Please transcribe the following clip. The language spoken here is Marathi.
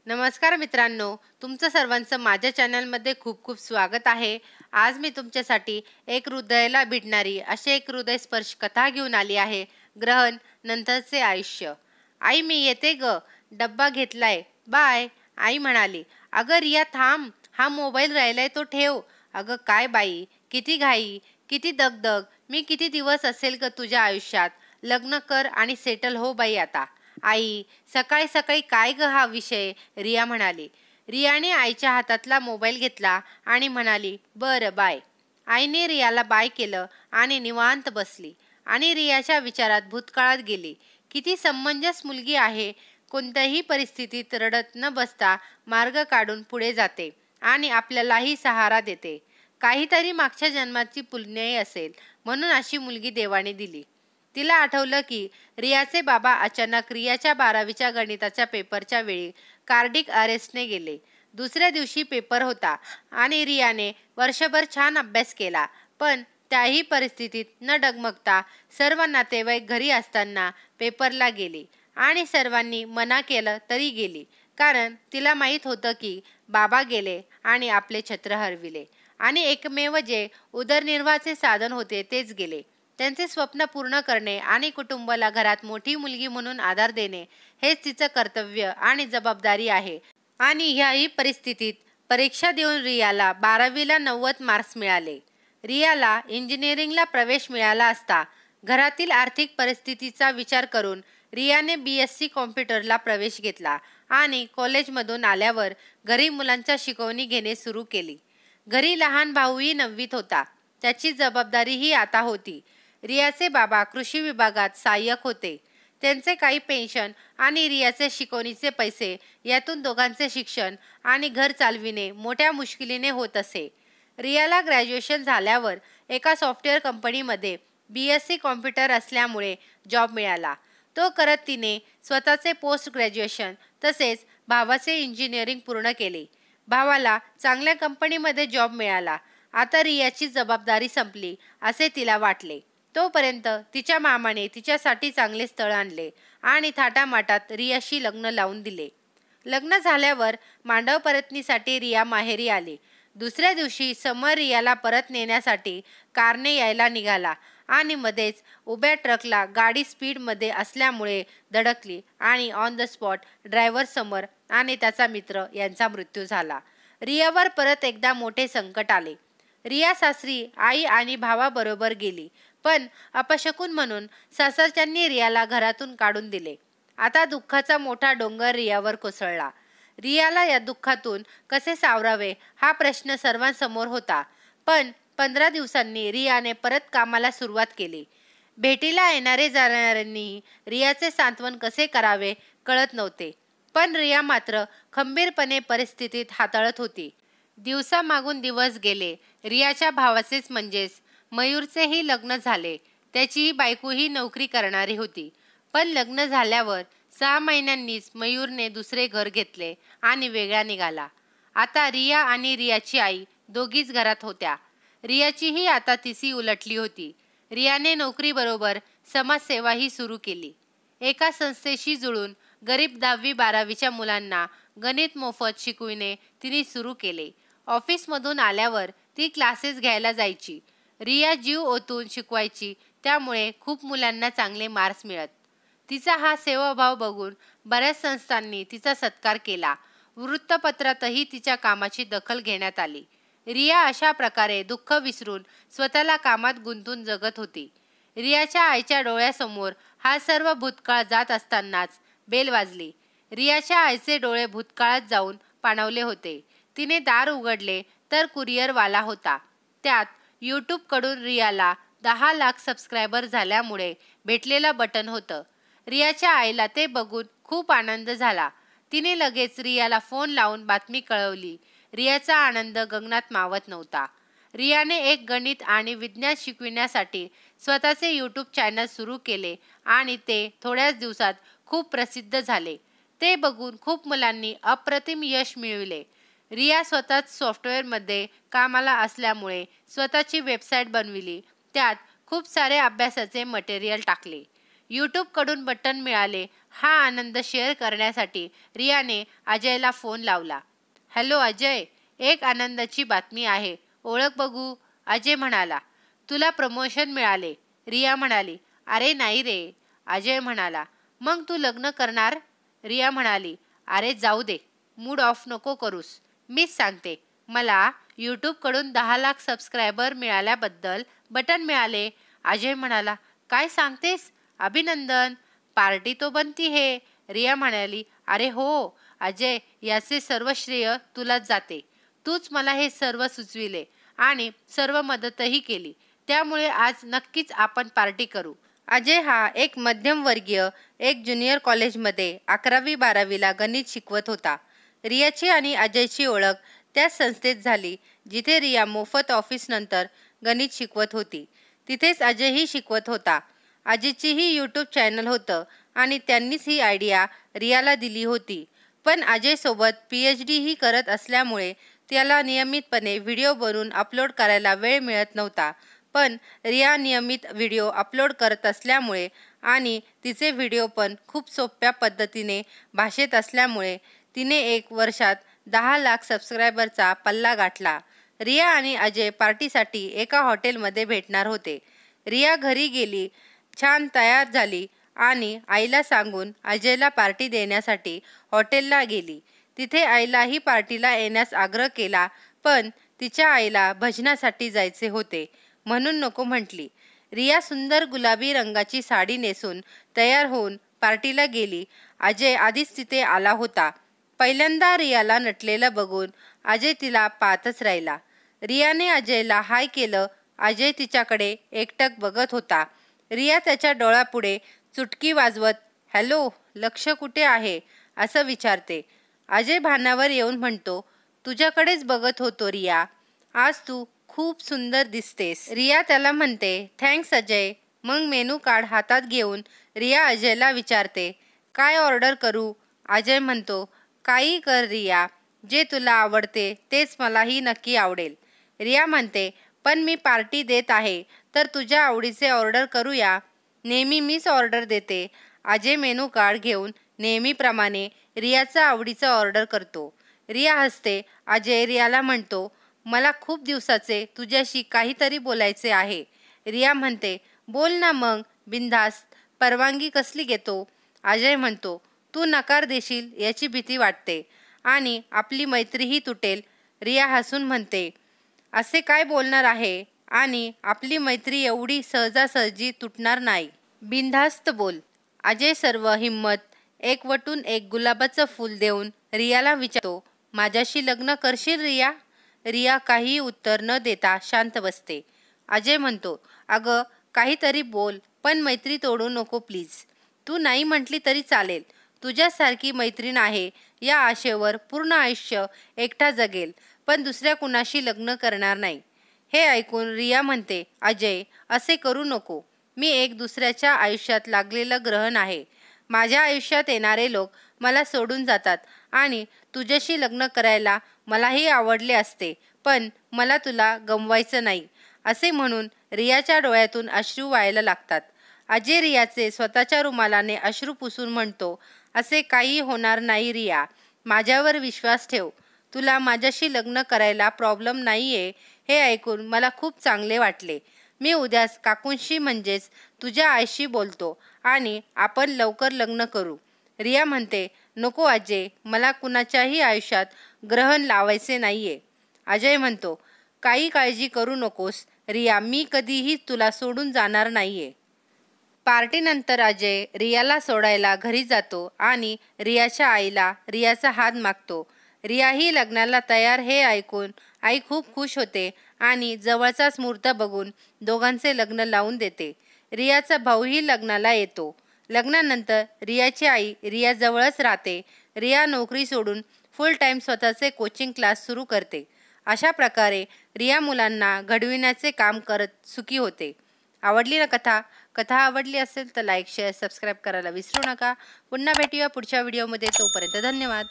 नमस्कार मित्रांनो, तुमचं सर्वांचं माझ्या चॅनलमध्ये खूप खूप स्वागत आहे. आज मी तुमच्यासाठी एक हृदयाला भिडणारी अशी एक हृदयस्पर्श कथा घेऊन आली आहे. ग्रहण नंतरचे आयुष्य. आई मी येते ग, डब्बा घेतलाय, बाय. आई म्हणाली. अगं रिया थांब, हा मोबाईल राहिलाय तो ठेव. अगं काय बाई, किती घाई, किती दगदग, मी किती दिवस असेल ग तुझ्या आयुष्यात. लग्न कर आणि सेटल हो बाई आता. आई सकाळी सकाळी काय ग हा विषय, रिया म्हणाली. रियाने आईच्या हातातला मोबाईल घेतला आणि म्हणाली बरं बाय. आईने रियाला बाय केलं आणि निवांत बसली आणि रियाच्या विचारात भूतकाळात गेली. किती समंजस मुलगी आहे. कोणत्याही परिस्थितीत रडत न बसता मार्ग काढून पुढे जाते आणि आपल्यालाही सहारा देते. काहीतरी मागच्या जन्माची पुण्याई असेल म्हणून अशी मुलगी देवाने दिली. तिला आठवलं की रियाचे बाबा अचानक रियाच्या 12वीच्या गणिताच्या पेपरच्या वेळी कार्डिक अरेस्टने गेले. दुसऱ्या दिवशी पेपर होता आणि रियाने वर्षभर छान अभ्यास केला. पण त्याही परिस्थितीत न डगमगता सर्व नातेवाईक घरी असताना पेपरला गेली आणि सर्वांनी मना केलं तरी गेली. कारण तिला माहीत होतं की बाबा गेले आणि आपले छत्र हरविले आणि एकमेव जे उदरनिर्वाहाचे साधन होते तेच गेले. त्यांचे स्वप्न पूर्ण करणे आणि कुटुंबाला घरात मोठी मुलगी म्हणून आधार देणे हेच तिचं कर्तव्य आणि जबाबदारी आहे. आणि ह्याही परिस्थितीत परीक्षा देऊन रियाला 12वीला 90 मार्क्स मिळाले. रियाला इंजिनिअरिंगला प्रवेश मिळाला असता. घरातील आर्थिक परिस्थितीचा विचार करून रियाने BSc कॉम्प्युटरला प्रवेश घेतला आणि कॉलेजमधून आल्यावर घरी मुलांच्या शिकवणी घेणे सुरू केली. घरी लहान भाऊही 9वीत होता. त्याची जबाबदारीही आता होती. रियाचे बाबा कृषी विभागात सहाय्यक होते. त्यांचे काही पेन्शन आणि रियाचे शिकवणीचे पैसे यातून दोघांचे शिक्षण आणि घर चालविणे मोठ्या मुश्किलीने होत असे. रियाला ग्रॅज्युएशन झाल्यावर एका सॉफ्टवेअर कंपनीमध्ये BSc कॉम्प्युटर असल्यामुळे जॉब मिळाला. तो करत तिने स्वतःचे पोस्ट ग्रॅज्युएशन तसेच भावाचे इंजिनिअरिंग पूर्ण केले. भावाला चांगल्या कंपनीमध्ये जॉब मिळाला. आता रियाची जबाबदारी संपली असे तिला वाटले. तोपर्यंत तिच्या मामाने तिच्यासाठी चांगले स्थळ आणले आणि थाटामाटात रियाशी लग्न लावून दिले. लग्न झाल्यावर मांडव परतनीसाठी रिया माहेरी आली. दुसऱ्या दिवशी समर रियाला परत नेण्यासाठी कारने यायला निघाला आणि मध्येच उभ्या ट्रकला गाडी स्पीडमध्ये असल्यामुळे धडकली आणि ऑन द स्पॉट ड्रायव्हर समर आणि त्याचा मित्र यांचा मृत्यू झाला. रियावर परत एकदा मोठे संकट आले. रिया सासरी आई आणि भावाबरोबर गेली. पण अपशकुन म्हणून सासरच्यांनी रियाला घरातून काढून दिले. आता दुःखाचा मोठा डोंगर रियावर कोसळला. रियाला या दुःखातून कसे सावरावे हा प्रश्न सर्वांसमोर होता. पण 15 दिवसांनी रियाने परत कामाला सुरुवात केली. भेटीला येणारे जाणाऱ्यांनी रियाचे सांत्वन कसे करावे कळत नव्हते. पण रिया मात्र खंबीरपणे परिस्थितीत हाताळत होती. दिवसामागून दिवस गेले. रियाच्या भावाचेच म्हणजेच मयूरचेही लग्न झाले. त्याचीही बायकोही नोकरी करणारी होती. पण लग्न झाल्यावर 6 महिन्यांनीच मयूरने दुसरे घर घेतले आणि वेगळा निघाला. आता रिया आणि रियाची आई दोघीच घरात होत्या. रियाचीही आता तिसी उलटली होती. रियाने नोकरीबरोबर समाजसेवाही सुरू केली. एका संस्थेशी जुळून गरीब 10वी-12वीच्या मुलांना गणित मोफत शिकविणे तिने सुरू केले. ऑफिसमधून आल्यावर ती क्लासेस घ्यायला जायची. रिया जीव ओतून शिकवायची, त्यामुळे खूप मुलांना चांगले मार्क्स मिळत. तिचा हा सेवाभाव बघून बऱ्याच संस्थांनी तिचा सत्कार केला. वृत्तपत्रातही तिच्या कामाची दखल घेण्यात आली. रिया अशा प्रकारे दुःख विसरून स्वतःला कामात गुंतून जगत होती. रियाच्या आईच्या डोळ्यासमोर हा सर्व भूतकाळ जात असतानाच बेल वाजली. रियाच्या आईचे डोळे भूतकाळात जाऊन पाणावले होते. तिने दार उघडले तर कुरिअरवाला होता. त्यात यूट्यूबकडून रियाला 10 लाख सबस्क्रायबर झाल्यामुळे भेटलेलं बटन होतं. रियाच्या आईला ते बघून खूप आनंद झाला. तिने लगेच रियाला फोन लावून बातमी कळवली. रियाचा आनंद गगनात मावत नव्हता. रियाने एक गणित आणि विज्ञान शिकविण्यासाठी स्वतःचे यूट्यूब चॅनल सुरू केले आणि ते थोड्याच दिवसात खूप प्रसिद्ध झाले. ते बघून खूप मुलांनी अप्रतिम यश मिळविले. रिया स्वतःच सॉफ्टवेअरमध्ये कामाला असल्यामुळे स्वतःची वेबसाईट बनविली. त्यात खूप सारे अभ्यासाचे मटेरियल टाकले. यूट्यूबकडून बटन मिळाले हा आनंद शेअर करण्यासाठी रियाने अजयला फोन लावला. हॅलो अजय, एक आनंदाची बातमी आहे, ओळख बघू. अजय म्हणाला. तुला प्रमोशन मिळाले. रिया म्हणाली. अरे नाही रे. अजय म्हणाला. मग तू लग्न करणार? रिया म्हणाली. अरे जाऊ दे, मूड ऑफ नको करूस. मीच सांगते, मला यूट्यूबकडून 10 लाख सबस्क्रायबर मिळाल्याबद्दल बटन मिळाले. अजय म्हणाला. काय सांगतेस? अभिनंदन. पार्टी तो बनती है. रिया म्हणाली. अरे हो अजय, याचे सर्व श्रेय तुलाच जाते. तूच मला हे सर्व सुचविले आणि सर्व मदतही केली. त्यामुळे आज नक्कीच आपण पार्टी करू. अजय हा एक मध्यमवर्गीय एक ज्युनियर कॉलेजमध्ये 11वी-12वीला गणित शिकवत होता. रियाची आणि अजयची ओळख त्याच संस्थेत झाली जिथे रिया मोफत ऑफिसनंतर गणित शिकवत होती. तिथेच अजयही शिकवत होता. अजयचीही यूट्यूब चॅनल होतं आणि त्यांनीच ही आयडिया रियाला दिली होती. पण अजयसोबत PhD ही करत असल्यामुळे त्याला नियमितपणे व्हिडिओ बनवून अपलोड करायला वेळ मिळत नव्हता. पण रिया नियमित व्हिडिओ अपलोड करत असल्यामुळे आणि तिचे व्हिडिओ पण खूप सोप्या पद्धतीने भाषेत असल्यामुळे तिने 1 वर्षात 10 लाख सबस्क्रायबरचा पल्ला गाठला. रिया आणि अजय पार्टीसाठी एका हॉटेलमध्ये भेटणार होते. रिया घरी गेली, छान तयार झाली आणि आईला सांगून अजयला पार्टी देण्यासाठी हॉटेलला गेली. तिथे आईलाही पार्टीला येण्यास आग्रह केला, पण तिच्या आईला भजनासाठी जायचे होते म्हणून नको म्हटली. रिया सुंदर गुलाबी रंगाची साडी नेसून तयार होऊन पार्टीला गेली. अजय आधीच तिथे आला होता. पहिल्यांदा रियाला नटलेलं बघून अजय तिला पाहतच राहिला. रियाने अजयला हाय केलं. अजय तिच्याकडे एकटक बघत होता. रिया त्याच्या डोळ्यापुढे चुटकी वाजवत हॅलो, लक्ष कुठे आहे असं विचारते. अजय भानावर येऊन म्हणतो, तुझ्याकडेच बघत होतो रिया, आज तू खूप सुंदर दिसतेस. रिया त्याला म्हणते, थँक्स अजय. मग मेनू कार्ड हातात घेऊन रिया अजयला विचारते, काय ऑर्डर करू? अजय म्हणतो, काही कर रिया, जे तुला आवडते तेच मलाही नक्की आवडेल. रिया म्हणते, पण मी पार्टी देत आहे तर तुझ्या आवडीचे ऑर्डर करूया. नेहमी मीच ऑर्डर देते. अजय मेनू कार्ड घेऊन नेहमीप्रमाणे रियाचा आवडीचा ऑर्डर करतो. रिया हसते. अजय रियाला म्हणतो, मला खूप दिवसाचे तुझ्याशी काहीतरी बोलायचे आहे. रिया म्हणते, बोल ना मग बिनधास्त, परवानगी कसली घेतो. अजय म्हणतो, तू नकार देशील याची भीती वाटते आणि आपली मैत्रीही तुटेल. रिया हसून म्हणते, असे काय बोलणार आहे आणि आपली मैत्री एवढी सहजासहजी तुटणार नाही. बिनधास्त बोल. अजय सर्व हिंमत एकवटून एक गुलाबाचं फूल देऊन रियाला विचारतो, माझ्याशी लग्न करशील रिया? रिया काही उत्तर न देता शांत बसते. अजय म्हणतो, अगं काहीतरी बोल, पण मैत्री तोडू नको प्लीज. तू नाही म्हटली तरी चालेल. तुझ्यासारखी मैत्रीण आहे या आशेवर पूर्ण आयुष्य एकटा जगेल, पण दुसऱ्या कुणाशी लग्न करणार नाही. हे ऐकून रिया म्हणते, अजय असे करू नको. मी एक दुसऱ्याच्या आयुष्यात लागलेलं ग्रहण आहे. माझ्या आयुष्यात येणारे लोक मला सोडून जातात आणि तुझ्याशी लग्न करायला मलाही आवडले असते, पण मला तुला गमवायचं नाही. असे म्हणून रियाच्या डोळ्यातून अश्रू वाहायला लागतात. अजय रियाचे स्वतःच्या रुमालाने अश्रू पुसून म्हणतो, असे काही होणार नाही रिया, माझ्यावर विश्वास ठेव. तुला माझ्याशी लग्न करायला प्रॉब्लेम नाही आहे. हे ऐकून मला खूप चांगले वाटले. मी उद्याच काकूंशी म्हणजेच तुझ्या आईशी बोलतो आणि आपण लवकर लग्न करू. रिया म्हणते, नको अजय, मला कुणाच्याही आयुष्यात ग्रहण लावायचे नाहीये. अजय म्हणतो, काही काळजी करू नकोस रिया, मी कधीही तुला सोडून जाणार नाहीये. पार्टीनंतर अजय रियाला सोडायला घरी जातो आणि रियाच्या आईला रियाचा हात मागतो. रियाही लग्नाला तयार हे ऐकून आई खूप खुश होते आणि जवळचाच मुहूर्त बघून दोघांचे लग्न लावून देते. रियाचा भाऊही लग्नाला येतो. लग्नानंतर रियाची आई रियाजवळच राहते. रिया नोकरी सोडून फुल टाईम स्वतःचे कोचिंग क्लास सुरू करते. अशा प्रकारे रिया मुलांना घडविण्याचे काम करत सुखी होते. आवडली ना कथा? कथा आवडली असेल तर लाईक, शेअर, सबस्क्राईब करायला विसरू नका. पुन्हा भेटूया पुढच्या व्हिडिओमध्ये. तोपर्यंत धन्यवाद.